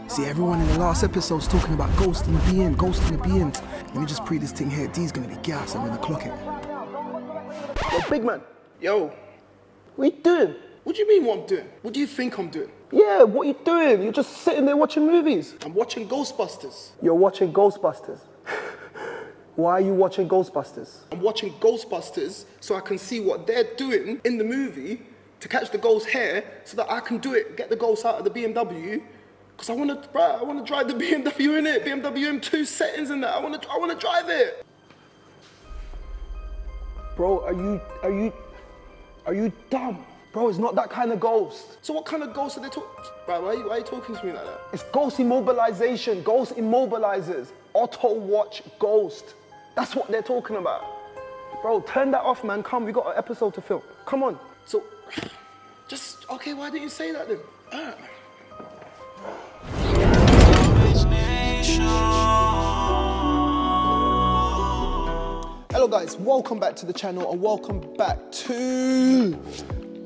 See, everyone in the last episode's talking about ghost in the BM, ghost in the BM. Let me just pre this thing here. D's gonna be gas. I'm gonna clock it. Yo, big man. Yo, What you doing? what do you mean what I'm doing? What do you think I'm doing? Yeah, what you doing? You're just sitting there watching movies. I'm watching Ghostbusters. You're watching Ghostbusters. Why are you watching Ghostbusters? I'm watching Ghostbusters so I can see what they're doing in the movie to catch the ghost's hair so that I can do it, get the ghost out of the BMW. Because I want to drive the BMW in it. BMW M2 settings in that. I want to drive it. Bro, are you dumb? Bro, it's not that kind of ghost. So what kind of ghost are they talking? Bro, why are you talking to me like that? It's ghost immobilization, ghost immobilizers, auto watch ghost. That's what they're talking about. Bro, turn that off, man. Come, we got an episode to film. Come on. So, okay, why didn't you say that then? Hello guys, welcome back to the channel and welcome back to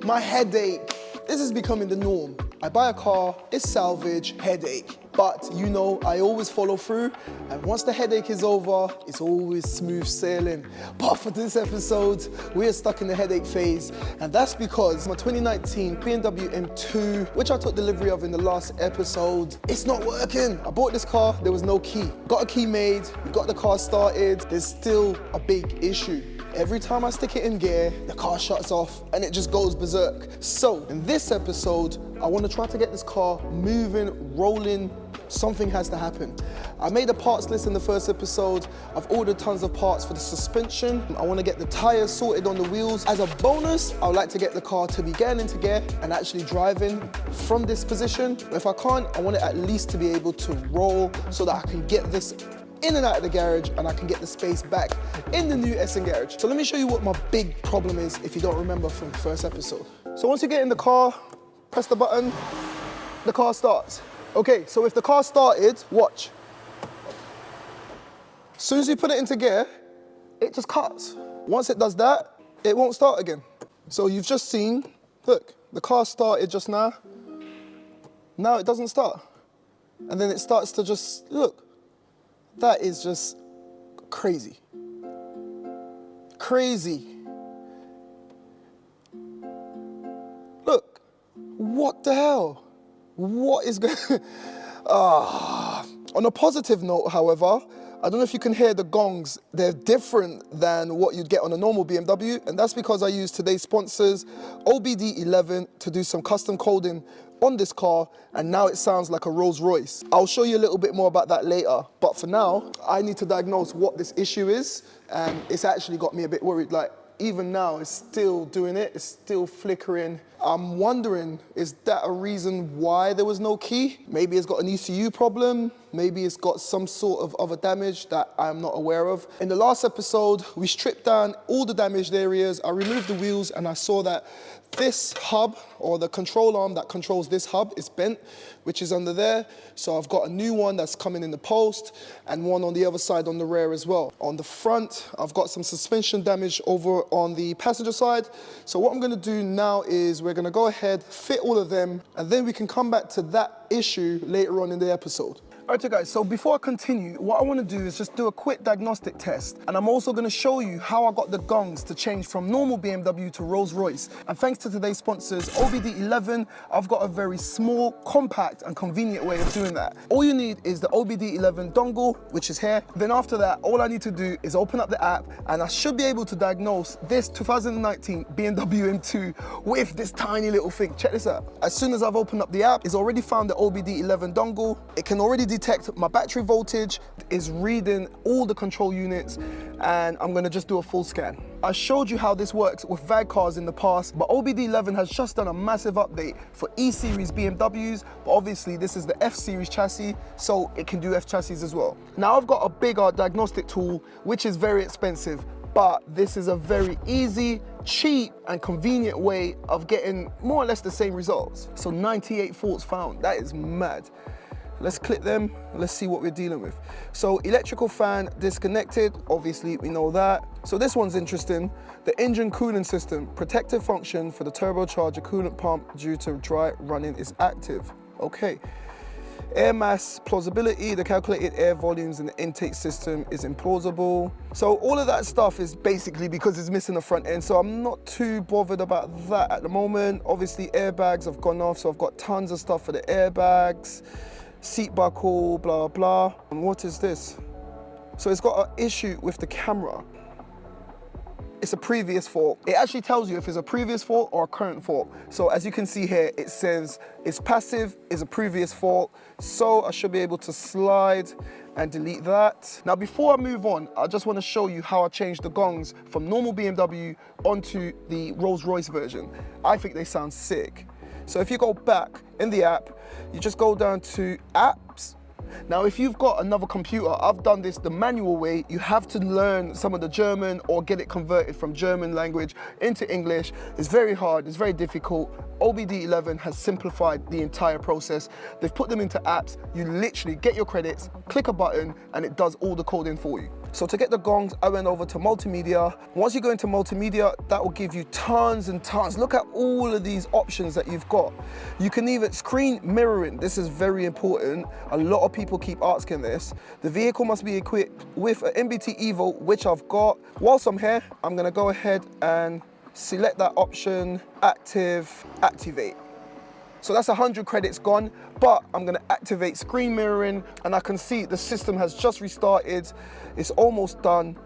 my headache. This is becoming the norm. I buy a car, it's salvage, headache. But you know, I always follow through, and once the headache is over, it's always smooth sailing. But for this episode, we are stuck in the headache phase, and that's because my 2019 BMW M2, which I took delivery of in the last episode, it's not working. I bought this car, there was no key. Got a key made, we got the car started, there's still a big issue. Every time I stick it in gear, the car shuts off and it just goes berserk. So in this episode, I want to try to get this car moving, rolling. Something has to happen. I made a parts list in the first episode. I've ordered tons of parts for the suspension. I want to get the tires sorted on the wheels. As a bonus, I would like to get the car to be getting into gear and actually driving from this position. If I can't, I want it at least to be able to roll so that I can get this in and out of the garage and I can get the space back in the new Essen garage. So let me show you what my big problem is if you don't remember from the first episode. So once you get in the car, press the button, the car starts. Okay, so if the car started, watch. As soon as you put it into gear, it just cuts. Once it does that, it won't start again. So you've just seen, look, the car started just now. Now it doesn't start. And then it starts to just, look. That is just crazy. Crazy. Look, what the hell? What is going On a positive note, however, I don't know if you can hear the gongs. They're different than what you'd get on a normal BMW, and that's because I used today's sponsors, OBD11, to do some custom coding on this car, and now it sounds like a Rolls Royce. I'll show you a little bit more about that later, but for now, I need to diagnose what this issue is, and it's actually got me a bit worried. Like, even now, it's still doing it, it's still flickering. I'm wondering, is that a reason why there was no key? Maybe it's got an ECU problem, maybe it's got some sort of other damage that I'm not aware of. In the last episode, we stripped down all the damaged areas, I removed the wheels, and I saw that this hub, or the control arm that controls this hub, is bent, which is under there. So I've got a new one that's coming in the post, and one on the other side on the rear as well. On the front, I've got some suspension damage over on the passenger side. So what I'm gonna do now is we're gonna go ahead, fit all of them, and then we can come back to that issue later on in the episode. Alright guys, so before I continue, what I want to do is just do a quick diagnostic test, and I'm also going to show you how I got the gongs to change from normal BMW to Rolls Royce. And thanks to today's sponsors, OBD11, I've got a very small, compact and convenient way of doing that. All you need is the OBD11 dongle, which is here. Then after that, all I need to do is open up the app, and I should be able to diagnose this 2019 BMW M2 with this tiny little thing. Check this out. As soon as I've opened up the app, it's already found the OBD11 dongle. It can already detect my battery voltage, is reading all the control units, and I'm gonna just do a full scan. I showed you how this works with VAG cars in the past, but OBD11 has just done a massive update for E-Series BMWs, but obviously this is the F-Series chassis, so it can do F chassis as well. Now I've got a bigger diagnostic tool, which is very expensive, but this is a very easy, cheap, and convenient way of getting more or less the same results. So 98 faults found, that is mad. Let's click them, let's see what we're dealing with. So electrical fan disconnected, obviously we know that. So this one's interesting. The engine cooling system, protective function for the turbocharger coolant pump due to dry running is active. Okay. Air mass plausibility, the calculated air volumes in the intake system is implausible. So all of that stuff is basically because it's missing the front end, so I'm not too bothered about that at the moment. Obviously airbags have gone off, so I've got tons of stuff for the airbags, seat buckle, blah blah. And what is this? So it's got an issue with the camera. It's a previous fault. It actually tells you if it's a previous fault or a current fault. So as you can see here, it says it's passive, is a previous fault. So I should be able to slide and delete that. Now, before I move on, I just want to show you how I changed the gongs from normal BMW onto the Rolls-Royce version. I think they sound sick. So if you go back in the app, you just go down to apps. Now, if you've got another computer, I've done this the manual way. You have to learn some of the German or get it converted from German language into English. It's very hard, it's very difficult. OBD11 has simplified the entire process. They've put them into apps. You literally get your credits, click a button, and it does all the coding for you. So to get the gongs, I went over to multimedia. Once you go into multimedia, that will give you tons and tons. Look at all of these options that you've got. You can even screen mirroring. This is very important. A lot of people keep asking this. The vehicle must be equipped with an MBT Evo, which I've got. Whilst I'm here, I'm gonna go ahead and select that option, activate. So that's 100 credits gone, but I'm gonna activate screen mirroring and I can see the system has just restarted. It's almost done.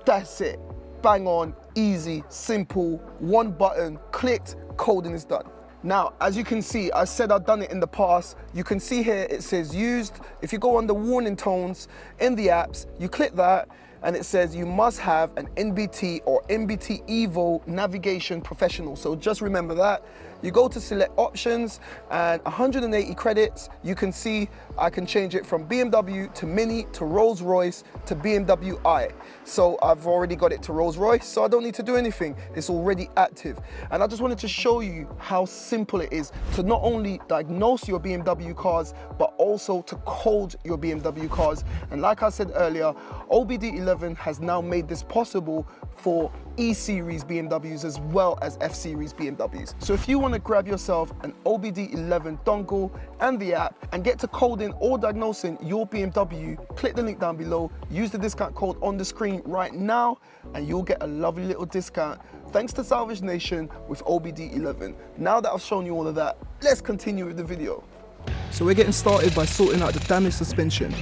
That's it. Bang on, easy, simple, one button, clicked, coding is done. Now, as you can see, I said I've done it in the past. You can see here, it says used. If you go under warning tones in the apps, you click that, and it says you must have an NBT or MBT Evo navigation professional. So just remember that. You go to select options and 180 credits. You can see I can change it from BMW to Mini to Rolls-Royce to BMW i. So I've already got it to Rolls-Royce, so I don't need to do anything. It's already active. And I just wanted to show you how simple it is to not only diagnose your BMW cars, but also to code your BMW cars. And like I said earlier, OBD11 has now made this possible for E-Series BMWs as well as F-Series BMWs. So if you want to grab yourself an OBD11 dongle and the app and get to coding or diagnosing your BMW, click the link down below, use the discount code on the screen right now, and you'll get a lovely little discount thanks to Salvage Nation with OBD11. Now that I've shown you all of that, let's continue with the video. So we're getting started by sorting out the damaged suspension.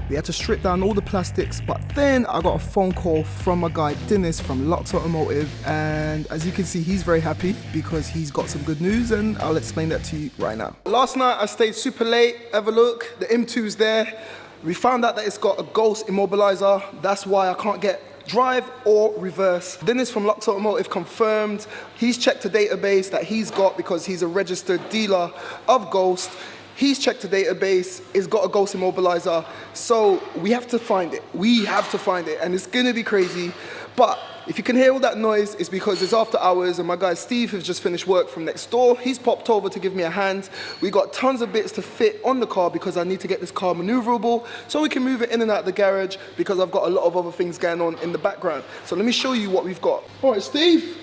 We had to strip down all the plastics, but then I got a phone call from my guy Dennis from Lux Automotive, and as you can see, he's very happy because he's got some good news, and I'll explain that to you right now. Last night I stayed super late. Have a look, the M2's there. We found out that it's got a ghost immobilizer. That's why I can't get drive or reverse. Dennis from Lux Automotive confirmed. He's checked the database that he's got because he's a registered dealer of Ghost. He's checked the database, it's got a ghost immobilizer, so we have to find it. We have to find it, and it's gonna be crazy. But if you can hear all that noise, it's because it's after hours, and my guy Steve has just finished work from next door. He's popped over to give me a hand. We got tons of bits to fit on the car because I need to get this car maneuverable so we can move it in and out of the garage because I've got a lot of other things going on in the background. So let me show you what we've got. All right, Steve.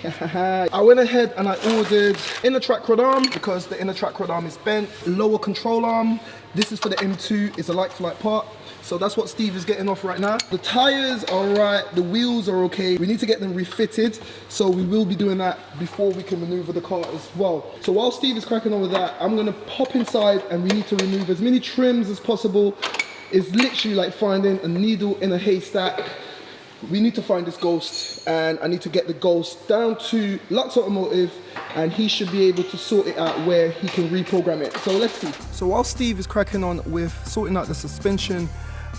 I went ahead and I ordered inner track rod arm because the inner track rod arm is bent. Lower control arm. This is for the M2. It's a like-for-like part. So that's what Steve is getting off right now. The tires are right. The wheels are okay. We need to get them refitted. So we will be doing that before we can maneuver the car as well. So while Steve is cracking on with that, I'm going to pop inside and we need to remove as many trims as possible. It's literally like finding a needle in a haystack. We need to find this ghost, and I need to get the ghost down to Lux Automotive, and he should be able to sort it out where he can reprogram it. So let's see. So while Steve is cracking on with sorting out the suspension,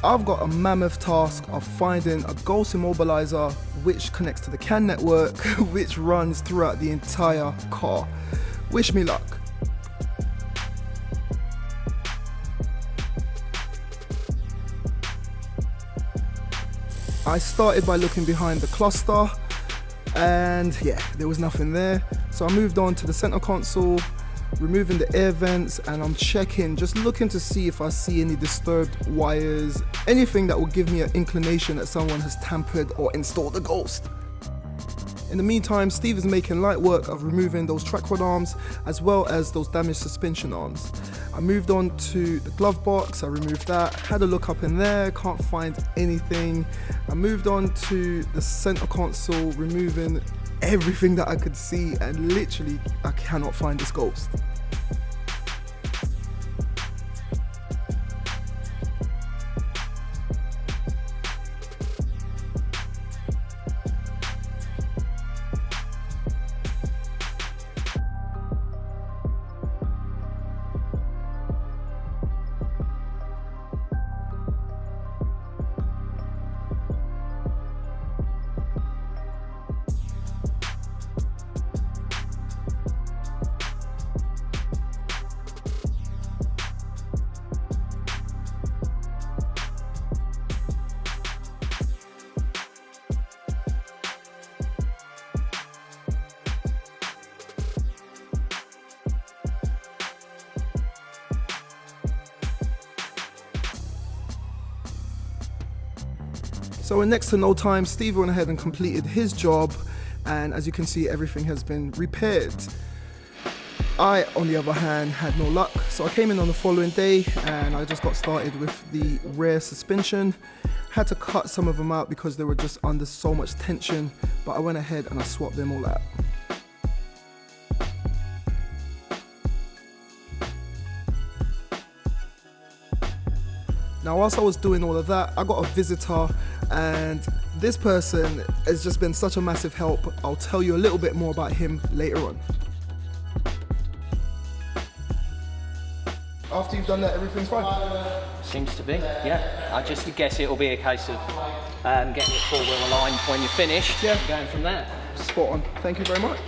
I've got a mammoth task of finding a ghost immobilizer which connects to the CAN network, which runs throughout the entire car. Wish me luck. I started by looking behind the cluster, and yeah, there was nothing there. So I moved on to the center console, removing the air vents, and I'm checking, just looking to see if I see any disturbed wires, anything that will give me an inclination that someone has tampered or installed a ghost. In the meantime, Steve is making light work of removing those track rod arms as well as those damaged suspension arms. I moved on to the glove box, I removed that, had a look up in there, can't find anything. I moved on to the center console, removing everything that I could see, and literally I cannot find this ghost. So in next to no time, Steve went ahead and completed his job, and as you can see, everything has been repaired. I, on the other hand, had no luck, so I came in on the following day and I just got started with the rear suspension. Had to cut some of them out because they were just under so much tension, but I went ahead and I swapped them all out. Now, whilst I was doing all of that, I got a visitor, and this person has just been such a massive help. I'll tell you a little bit more about him later on. After you've done that, everything's fine? Seems to be, yeah. I just guess it'll be a case of getting it four-wheel aligned when you're finished, Yeah. and going from there. Spot on. Thank you very much.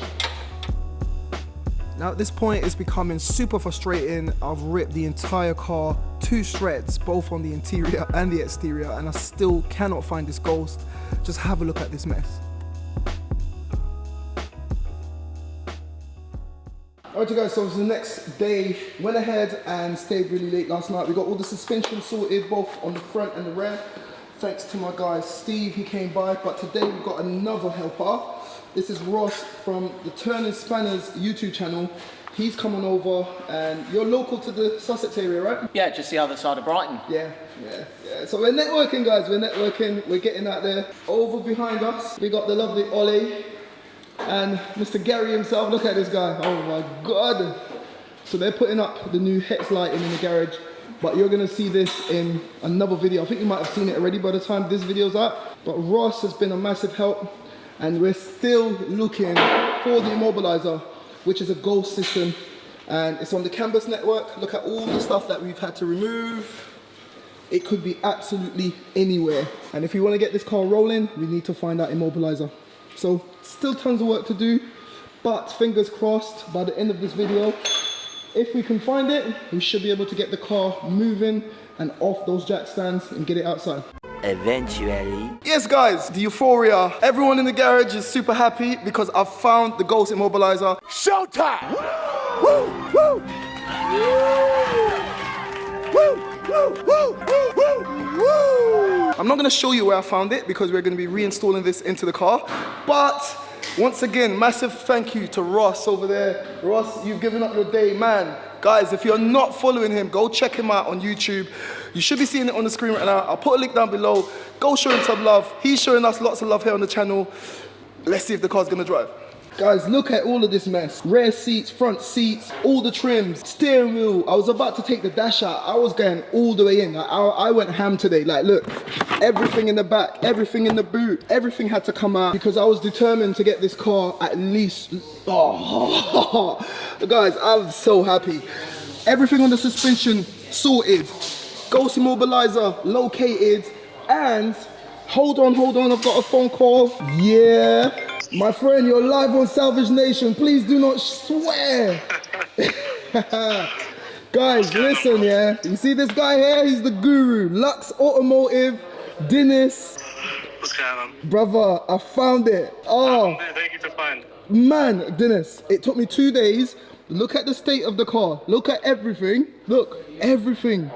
Now at this point, it's becoming super frustrating. I've ripped the entire car to shreds, both on the interior and the exterior, and I still cannot find this ghost. Just have a look at this mess. Alright you guys, so it was the next day. Went ahead and stayed really late last night. We got all the suspension sorted, both on the front and the rear. Thanks to my guy Steve, he came by. But today we've got another helper. This is Ross from the Turning Spanners YouTube channel. He's coming over, and you're local to the Sussex area, right? Yeah, just the other side of Brighton. Yeah. So we're networking, guys. We're networking. We're getting out there. Over behind us, we got the lovely Ollie and Mr. Gary himself. Look at this guy. Oh my God. So they're putting up the new hex lighting in the garage, but you're gonna see this in another video. I think you might have seen it already by the time this video's up. But Ross has been a massive help, and we're still looking for the immobilizer, which is a ghost system, and it's on the Canvas network. Look at all the stuff that we've had to remove. It could be absolutely anywhere. And if you want to get this car rolling, we need to find that immobilizer. So still tons of work to do, but fingers crossed, by the end of this video, if we can find it, we should be able to get the car moving and off those jack stands and get it outside. Eventually. Yes guys, the euphoria. Everyone in the garage is super happy because I've found the ghost immobilizer. Showtime! Woo! Woo! Woo! Woo! Woo! Woo! Woo! I'm not gonna show you where I found it because we're gonna be reinstalling this into the car. But once again, massive thank you to Ross over there. Ross, you've given up your day, man. Guys, if you're not following him, go check him out on YouTube. You should be seeing it on the screen right now. I'll put a link down below. Go show him some love. He's showing us lots of love here on the channel. Let's see if the car's gonna drive. Guys, look at all of this mess. Rear seats, front seats, all the trims, steering wheel. I was about to take the dash out. I was going all the way in. I went ham today. Like, look, everything in the back, everything in the boot, everything had to come out because I was determined to get this car at least. Oh, guys, I'm so happy. Everything on the suspension sorted. Ghost immobilizer located, and hold on, I've got a phone call. Yeah. My friend, you're live on Salvage Nation. Please do not swear. Guys, listen, yeah. You see this guy here? He's the guru. Lux Automotive, Dennis. What's going on? Brother, I found it. Oh, Thank you for finding. man, Dennis, it took me 2 days. Look at the state of the car. Look at everything. Look, everything.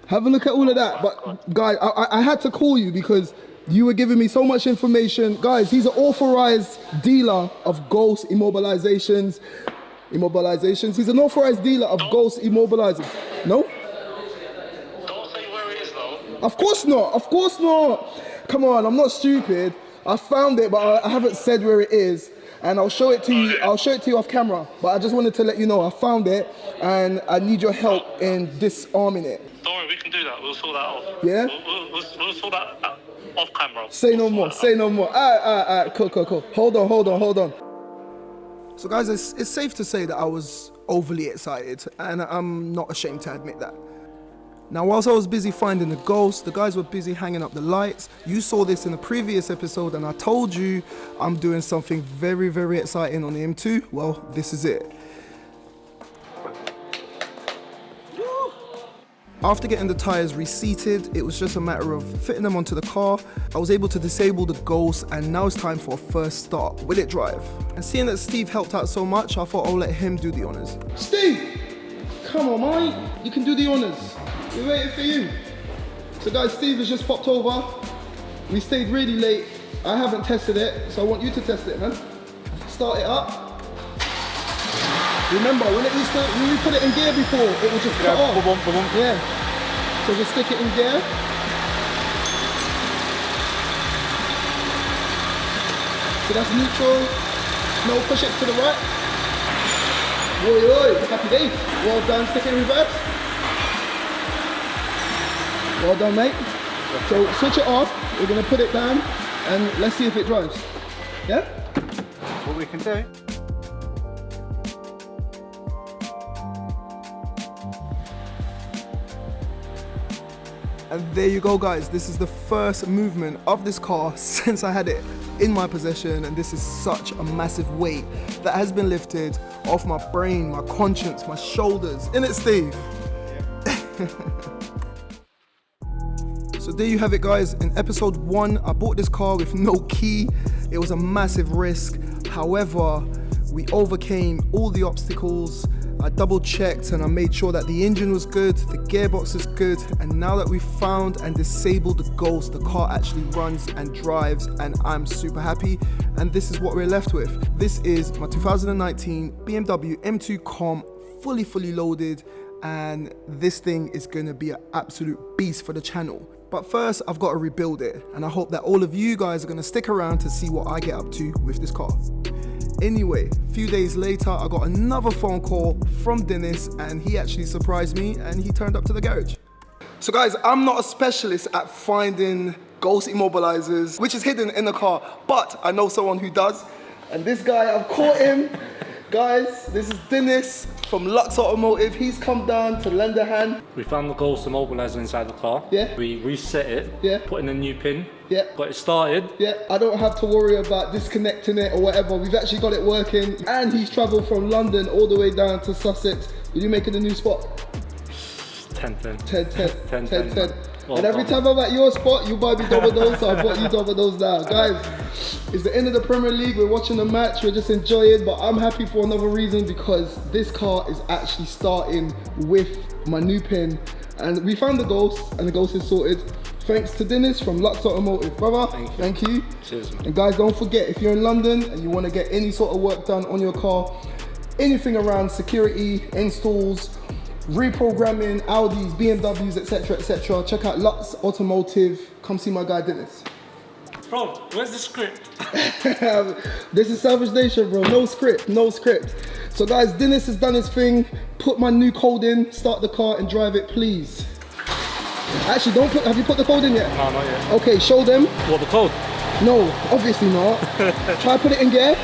Have a look at all of that. But guys, I had to call you because You were giving me so much information. Guys, he's an authorized dealer of ghost immobilizations. He's an authorized dealer of ghost immobilizers. No? Don't say where it is though. Of course not. Of course not. Come on, I'm not stupid. I found it, but I haven't said where it is. And I'll show it to you. I'll show it to you off camera. But I just wanted to let you know I found it, and I need your help in disarming it. Don't worry, we can do that. We'll sort that out. Yeah? We'll sort that out off camera. Say no more. Say no more. All right. Cool. Hold on. So guys, it's safe to say that I was overly excited, and I'm not ashamed to admit that. Now, whilst I was busy finding the ghost, the guys were busy hanging up the lights. You saw this in the previous episode, and I told you I'm doing something very, very exciting on the M2. Well, this is it. After getting the tires reseated, it was just a matter of fitting them onto the car. I was able to disable the ghost, and now it's time for a first start. Will it drive? And seeing that Steve helped out so much, I thought I'll let him do the honors. Steve! Come on, mate. You can do the honors. We're waiting for you. So guys, Steve has just popped over. We stayed really late. I haven't tested it, so I want you to test it, man. Start it up. Remember, when we put it in gear before, it would just cut off. Yeah. So just stick it in gear. So that's neutral. No, push it to the right. Oi, happy days. Well done, stick it in reverse. Well done, mate. So switch it off. We're gonna put it down, and let's see if it drives. Yeah? That's what we can do. And there you go, guys. This is the first movement of this car since I had it in my possession, and this is such a massive weight that has been lifted off my brain, my conscience, my shoulders. Innit, Steve? So there you have it, guys. In episode 1, I bought this car with no key. It was a massive risk. However, we overcame all the obstacles. I double checked and I made sure that the engine was good, the gearbox is good, and now that we've found and disabled the ghost, the car actually runs and drives, and I'm super happy. And this is what we're left with. This is my 2019 BMW M2 Comp, fully loaded, and this thing is gonna be an absolute beast for the channel. But first, I've got to rebuild it, and I hope that all of you guys are gonna stick around to see what I get up to with this car. Anyway, a few days later, I got another phone call from Dennis, and he actually surprised me, and he turned up to the garage. So guys, I'm not a specialist at finding ghost immobilizers, which is hidden in the car, but I know someone who does. And this guy, I've caught him. Guys, this is Dennis from Lux Automotive. He's come down to lend a hand. We found the ghost immobilizer inside the car. Yeah. We reset it. Yeah. Put in a new pin. Yeah. Got it started. Yeah, I don't have to worry about disconnecting it or whatever. We've actually got it working. And he's traveled from London all the way down to Sussex. Will you make it a new spot? 10-10. 10-10. Well And every done. time I'm at your spot, you buy me double those, so I bought you double those now. Guys, it's the end of the Premier League. We're watching the match. We're just enjoying, but I'm happy for another reason, because this car is actually starting with my new pin. And we found the ghost, and the ghost is sorted. Thanks to Dennis from Lux Automotive, brother. Thank you. Cheers, man. And guys, don't forget, if you're in London and you want to get any sort of work done on your car, anything around security, installs, reprogramming, Audis, BMWs, etc., check out Lux Automotive. Come see my guy Dennis. Bro, where's the script? This is Salvage Nation, bro. No script. So guys, Dennis has done his thing. Put my new code in, start the car and drive it, please. Actually, have you put the code in yet? No, not yet. Okay, show them. What, the code? No, obviously not. Try put it in gear.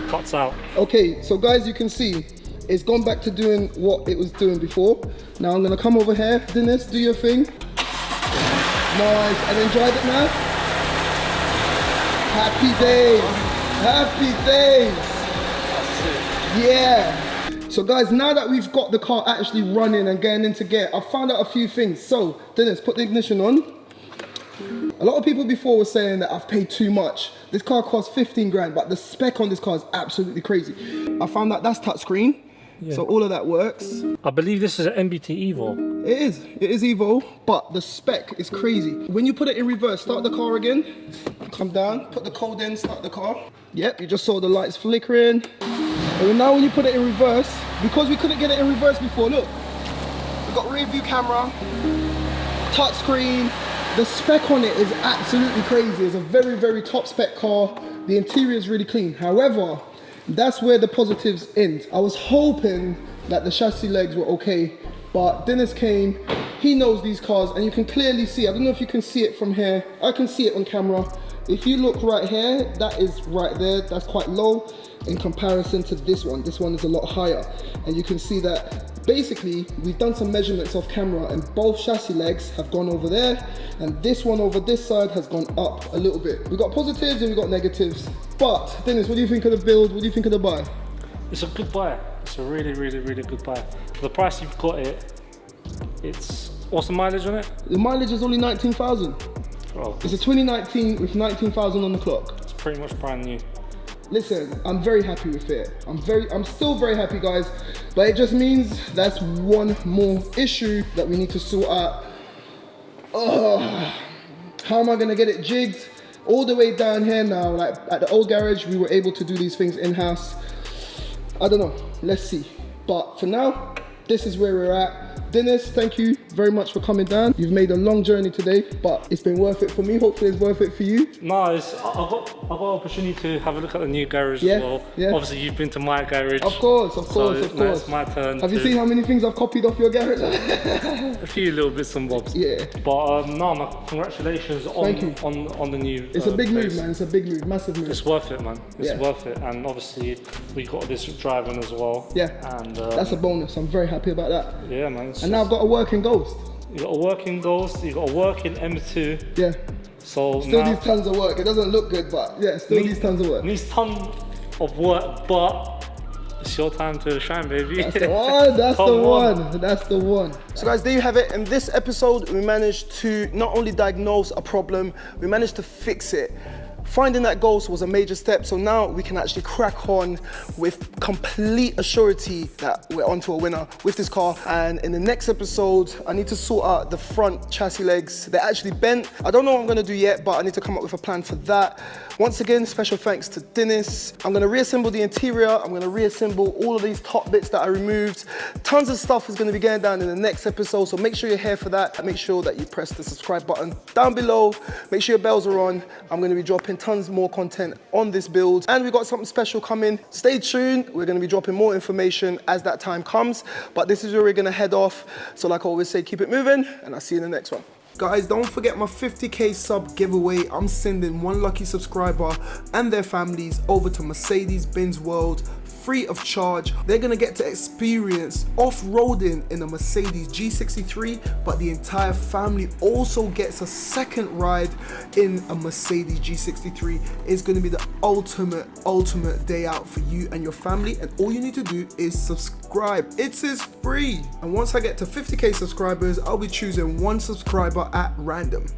Cuts out. Okay, so guys, you can see it's gone back to doing what it was doing before. Now I'm gonna come over here. Dennis, do your thing. Nice, and then drive it now. Happy days. Yeah. So guys, now that we've got the car actually running and getting into gear, I found out a few things. So Dennis, put the ignition on. A lot of people before were saying that I've paid too much. This car costs 15 grand, but the spec on this car is absolutely crazy. I found out that's touchscreen, so all of that works. I believe this is an MBT Evo. It is Evo, but the spec is crazy. When you put it in reverse, start the car again, come down, put the code in, start the car. Yep, you just saw the lights flickering. And now when you put it in reverse, because we couldn't get it in reverse before, look, we've got rear view camera, touch screen. The spec on it is absolutely crazy. It's a very, very top spec car. The interior is really clean. However, that's where the positives end. I was hoping that the chassis legs were okay, but Dennis came, he knows these cars, and you can clearly see, I don't know if you can see it from here, I can see it on camera. If you look right here, that is right there, that's quite low in comparison to this one. This one is a lot higher, and you can see that basically we've done some measurements off camera, and both chassis legs have gone over there, and this one over this side has gone up a little bit. We've got positives and we've got negatives. But Dennis, what do you think of the build? What do you think of the buy? It's a good buy. It's a really, really, really good buy. For the price you've got it, it's, what's the mileage on it? The mileage is only 19,000. Oh, It's a 2019 with 19,000 on the clock. it's pretty much brand new. Listen, I'm very happy with it. I'm still very happy, guys, but it just means that's one more issue that we need to sort out. How am I gonna get it jigged all the way down here now? Like at the old garage, we were able to do these things in-house. I don't know, let's see. But for now, this is where we're at. Dennis, thank you very much for coming down. You've made a long journey today, but it's been worth it for me. Hopefully it's worth it for you. No, I've got opportunity to have a look at the new garage Yeah, as well. yeah. Obviously, you've been to my garage. Of course, of So course, of now course. it's my turn. Have you seen how many things I've copied off your garage? A few little bits and bobs. Yeah. But no, congratulations Thank you. on the new. It's a big move, place. man. It's a big move, massive move. It's worth it, man. It's Yeah. worth it, and obviously we got this driving as well. Yeah, and that's a bonus. I'm very happy about that. yeah, man. And now I've got a working Ghost. You got a working Ghost, you got a working M2. Yeah, So still now needs tons of work. It doesn't look good, but yeah, still needs tons of work. needs ton of work, but it's your time to shine, baby. That's the one, that's the Come on. one, that's the one. So guys, there you have it. In this episode, we managed to not only diagnose a problem, we managed to fix it. Finding that Ghost was a major step, so now we can actually crack on with complete assurity that we're onto a winner with this car. And in the next episode, I need to sort out the front chassis legs. They're actually bent. I don't know what I'm gonna do yet, but I need to come up with a plan for that. Once again, special thanks to Dennis. I'm gonna reassemble the interior. I'm gonna reassemble all of these top bits that I removed. Tons of stuff is gonna be going down in the next episode, so make sure you're here for that. Make sure that you press the subscribe button down below. Make sure your bells are on. I'm gonna be dropping tons more content on this build, and we got something special coming. Stay tuned. We're gonna be dropping more information as that time comes, but this is where we're gonna head off. So like I always say, keep it moving, and I'll see you in the next one. Guys, don't forget my 50k sub giveaway. I'm sending one lucky subscriber and their families over to Mercedes-Benz World free of charge. They're gonna get to experience off-roading in a Mercedes G63, but the entire family also gets a second ride in a Mercedes G63. It's gonna be the ultimate day out for you and your family, and all you need to do is subscribe. It is free. And once I get to 50k subscribers, I'll be choosing one subscriber at random.